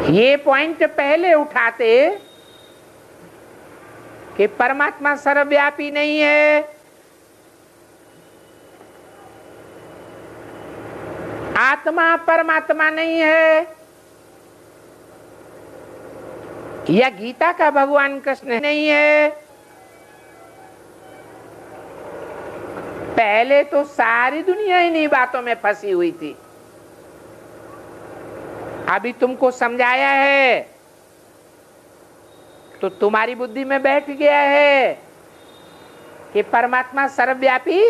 ये पॉइंट पहले उठाते कि परमात्मा सर्वव्यापी नहीं है, आत्मा परमात्मा नहीं है, या गीता का भगवान कृष्ण नहीं है। पहले तो सारी दुनिया इन्हीं बातों में फंसी हुई थी। अभी तुमको समझाया है तो तुम्हारी बुद्धि में बैठ गया है कि परमात्मा सर्वव्यापी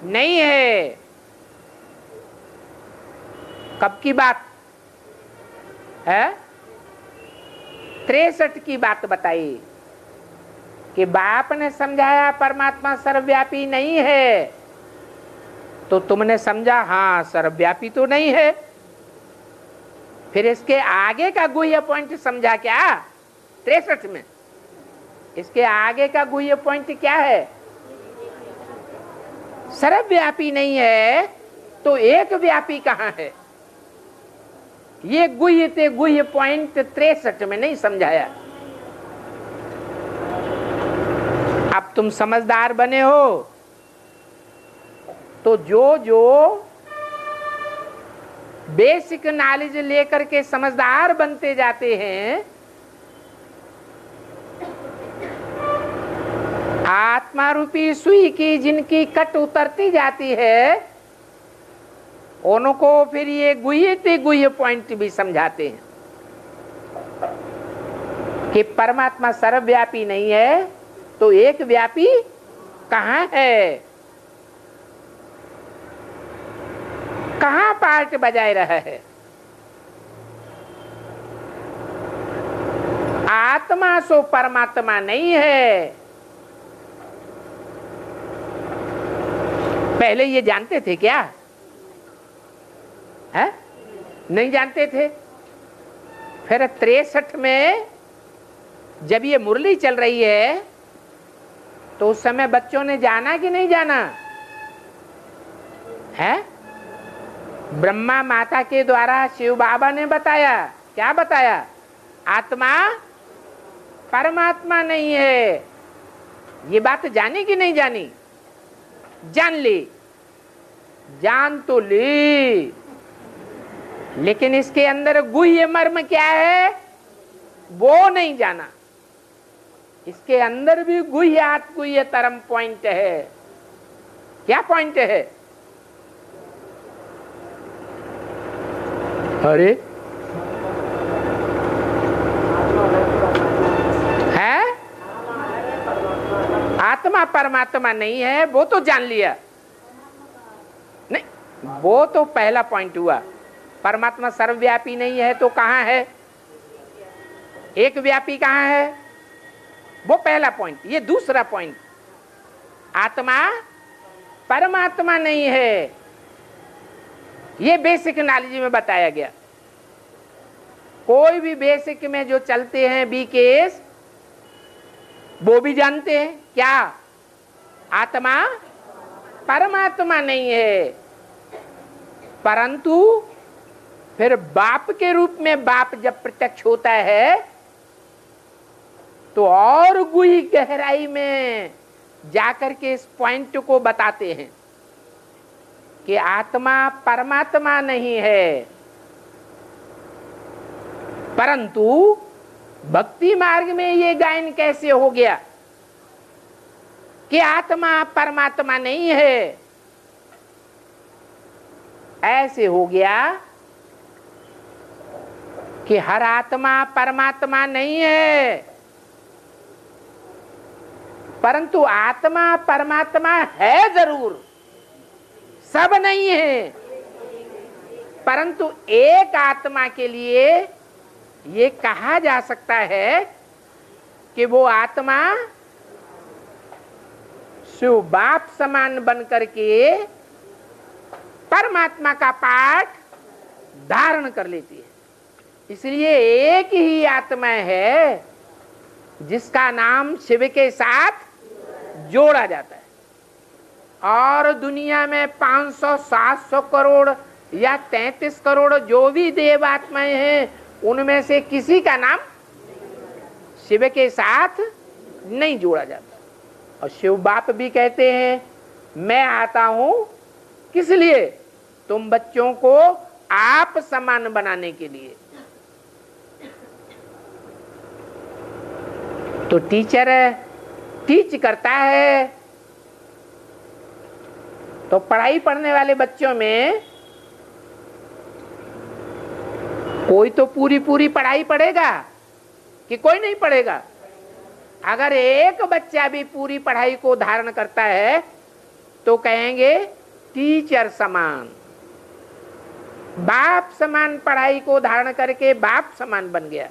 नहीं है। कब की बात है? 63 की बात बताई कि बाप ने समझाया परमात्मा सर्वव्यापी नहीं है, तो तुमने समझा हाँ सर्वव्यापी तो नहीं है। फिर इसके आगे का गुह्य पॉइंट समझा क्या? 63 में इसके आगे का गुह्य पॉइंट क्या है? सर्वव्यापी नहीं है तो एक व्यापी कहाँ है? ये गुह्य पॉइंट 63 में नहीं समझाया। अब तुम समझदार बने हो तो जो बेसिक नॉलेज लेकर के समझदार बनते जाते हैं, आत्मा रूपी सुई की जिनकी कट उतरती जाती है, उनको फिर ये गुह्य पॉइंट भी समझाते हैं कि परमात्मा सर्वव्यापी नहीं है तो एक व्यापी कहाँ है? कहाँ पार्ट बजाए रहा है? आत्मा सो परमात्मा नहीं है। पहले ये जानते थे क्या? है? नहीं जानते थे। फिर 63 में जब ये मुरली चल रही है तो उस समय बच्चों ने जाना कि नहीं जाना है? ब्रह्मा माता के द्वारा शिव बाबा ने बताया, क्या बताया? आत्मा परमात्मा नहीं है। ये बात जानी कि नहीं जानी? जान ली, जान तो ली, लेकिन इसके अंदर गुह्य मर्म क्या है वो नहीं जाना। इसके अंदर भी गुह्य तरम पॉइंट है। क्या पॉइंट है? अरे है आत्मा परमात्मा नहीं है वो तो जान लिया। नहीं, वो तो पहला पॉइंट हुआ। परमात्मा सर्वव्यापी नहीं है तो कहाँ है? एक व्यापी कहाँ है? वो पहला पॉइंट। ये दूसरा पॉइंट, आत्मा परमात्मा नहीं है, ये बेसिक नॉलेज में बताया गया। कोई भी बेसिक में जो चलते हैं बीकेएस, वो भी जानते हैं क्या? आत्मा परमात्मा नहीं है। परंतु फिर बाप के रूप में बाप जब प्रत्यक्ष होता है तो और गुही गहराई में जाकर के इस पॉइंट को बताते हैं कि आत्मा परमात्मा नहीं है। परंतु भक्ति मार्ग में ये गायन कैसे हो गया कि आत्मा परमात्मा नहीं है? ऐसे हो गया कि हर आत्मा परमात्मा नहीं है, परंतु आत्मा परमात्मा है जरूर, सब नहीं है। परंतु एक आत्मा के लिए ये कहा जा सकता है कि वो आत्मा शिव बाप समान बन करके परमात्मा का पाठ धारण कर लेती है। इसलिए एक ही आत्मा है जिसका नाम शिव के साथ जोड़ा जाता है। और दुनिया में 500-700 करोड़ या 33 करोड़ जो भी देव आत्माएं हैं उनमें से किसी का नाम शिव के साथ नहीं जोड़ा जाता। और शिव बाप भी कहते हैं मैं आता हूं किस लिए? तुम बच्चों को आप समान बनाने के लिए। तो टीचर टीच करता है, तो पढ़ाई पढ़ने वाले बच्चों में कोई तो पूरी पूरी पढ़ाई पढ़ेगा कि कोई नहीं पढ़ेगा। अगर एक बच्चा भी पूरी पढ़ाई को धारण करता है तो कहेंगे टीचर समान, बाप समान पढ़ाई को धारण करके बाप समान बन गया।